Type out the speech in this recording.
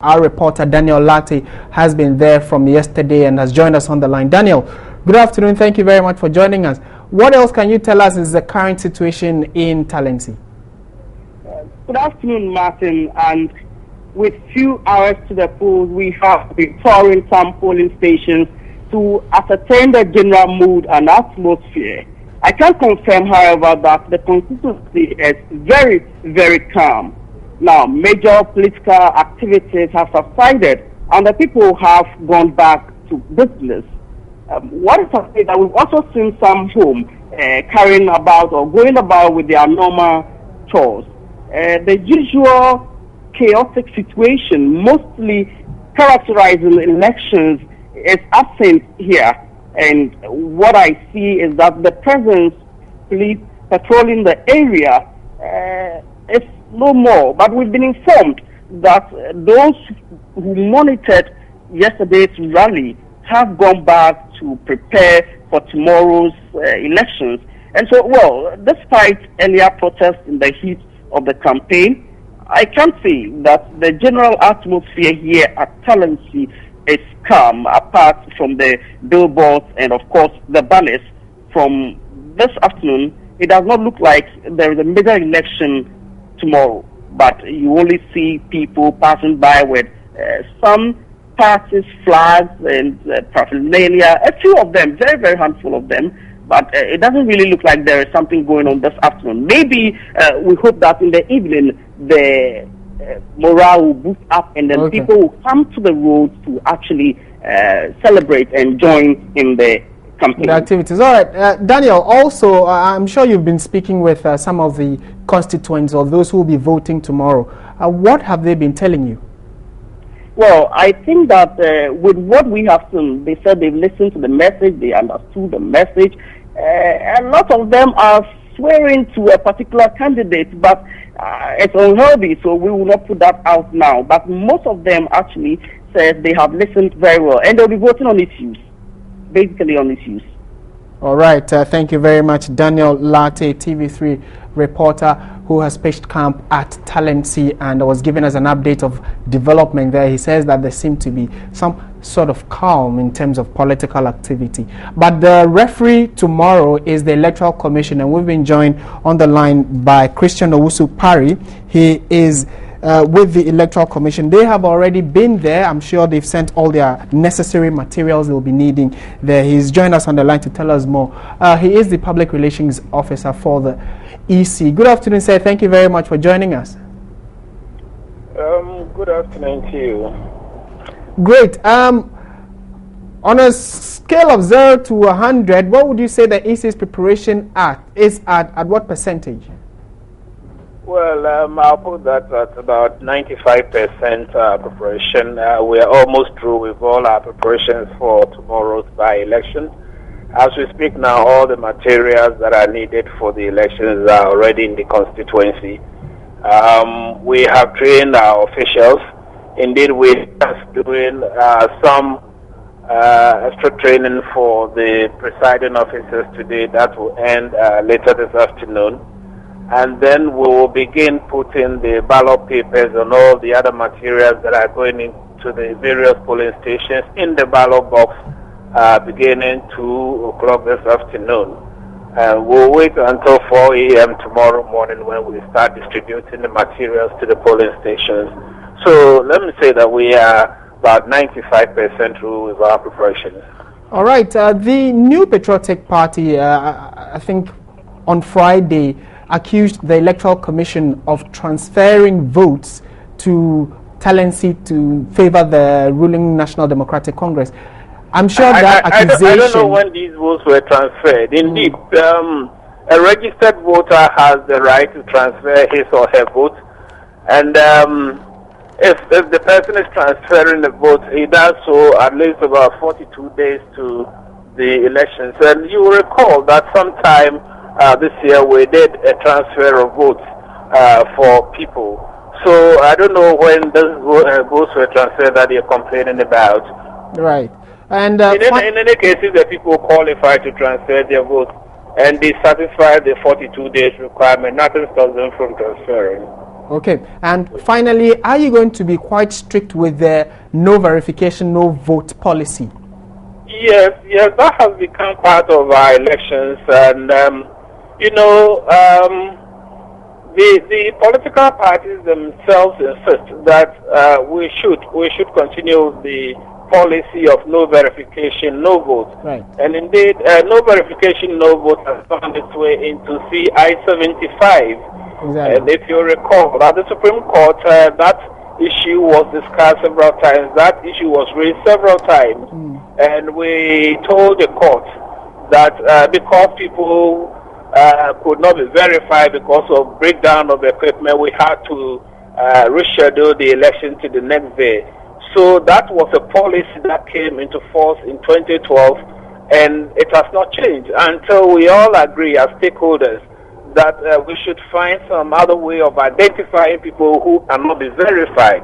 Our reporter Daniel Latte has been there from yesterday and has joined us on the line. Daniel, good afternoon. Thank you very much for joining us. What else can you tell us is the current situation in Talensi? Good afternoon, Martin. And with few hours to the polls, we have been touring some polling stations to ascertain the general mood and atmosphere. I can confirm, however, that the constituency is very, very calm. Now, major political activities have subsided and the people have gone back to business. What is happening is that we've also seen some home carrying about or going about with their normal chores. The usual chaotic situation, mostly characterizing elections, is absent here. And what I see is that the presence police patrolling the area is no more. But we've been informed that those who monitored yesterday's rally have gone back to prepare for tomorrow's elections. And so, well, despite earlier protests in the heat of the campaign, I can see that the general atmosphere here at Talensi is calm, apart from the billboards and, of course, the banners. From this afternoon, it does not look like there is a major election tomorrow, but you only see people passing by with some parties, flags, and paraphernalia. A few of them, very, very handful of them, but it doesn't really look like there is something going on this afternoon. Maybe we hope that in the evening the morale will boost up and then people will come to the roads to actually celebrate and join in the campaign. The activities. All right, Daniel, also, I'm sure you've been speaking with some of the constituents or those who will be voting tomorrow. What have they been telling you? Well, I think that with what we have seen, they said they've listened to the message, they understood the message. A lot of them are swearing to a particular candidate, but it's unhealthy, so we will not put that out now. But most of them actually said they have listened very well, and they'll be voting on issues, basically on issues. All right, thank you very much, Daniel Latte, TV3 reporter who has pitched camp at Talensi and was giving us an update of development there. He says that there seemed to be some sort of calm in terms of political activity. But the referee tomorrow is the Electoral Commission, and we've been joined on the line by Christian Owusu-Parry. He is with the Electoral Commission. They have already been there. I'm sure they've sent all their necessary materials they'll be needing there. He's joined us on the line to tell us more. He is the Public Relations Officer for the EC. Good afternoon, sir. Thank you very much for joining us. Good afternoon to you. Great. On a scale of 0 to 100, what would you say the EC's preparation is at what percentage? Well, I'll put that at about 95% preparation. We are almost through with all our preparations for tomorrow's by-election. As we speak now, all the materials that are needed for the elections are already in the constituency. We have trained our officials. Indeed, we're just doing some extra training for the presiding officers today. That will end later this afternoon. And then we will begin putting the ballot papers and all the other materials that are going into the various polling stations in the ballot box beginning 2 o'clock this afternoon. And we'll wait until 4 a.m. tomorrow morning when we start distributing the materials to the polling stations. So let me say that we are about 95% through with our preparations. All right. The New Patriotic Party, I think on Friday, accused the Electoral Commission of transferring votes to Talensi to favor the ruling National Democratic Congress. I'm sure that accusation... I don't know when these votes were transferred. Indeed, a registered voter has the right to transfer his or her vote. And if the person is transferring the vote, he does so at least about 42 days to the elections. And you will recall that sometime this year we did a transfer of votes for people. So I don't know when those votes were transferred that you're complaining about. Right. And in any case, if the people qualify to transfer their votes and they satisfy the 42 days requirement, nothing stops them from transferring. Okay, and finally, are you going to be quite strict with the no verification, no vote policy? Yes, that has become part of our elections, and the political parties themselves insist that we should continue the policy of no verification, no vote. Right. And indeed, no verification, no vote has found its way into CI 75. Exactly. And if you recall, at the Supreme Court, that issue was discussed several times. That issue was raised several times. And we told the court that because people could not be verified because of breakdown of equipment, we had to reschedule the election to the next day. So that was a policy that came into force in 2012, and it has not changed until we all agree as stakeholders that we should find some other way of identifying people who cannot be verified.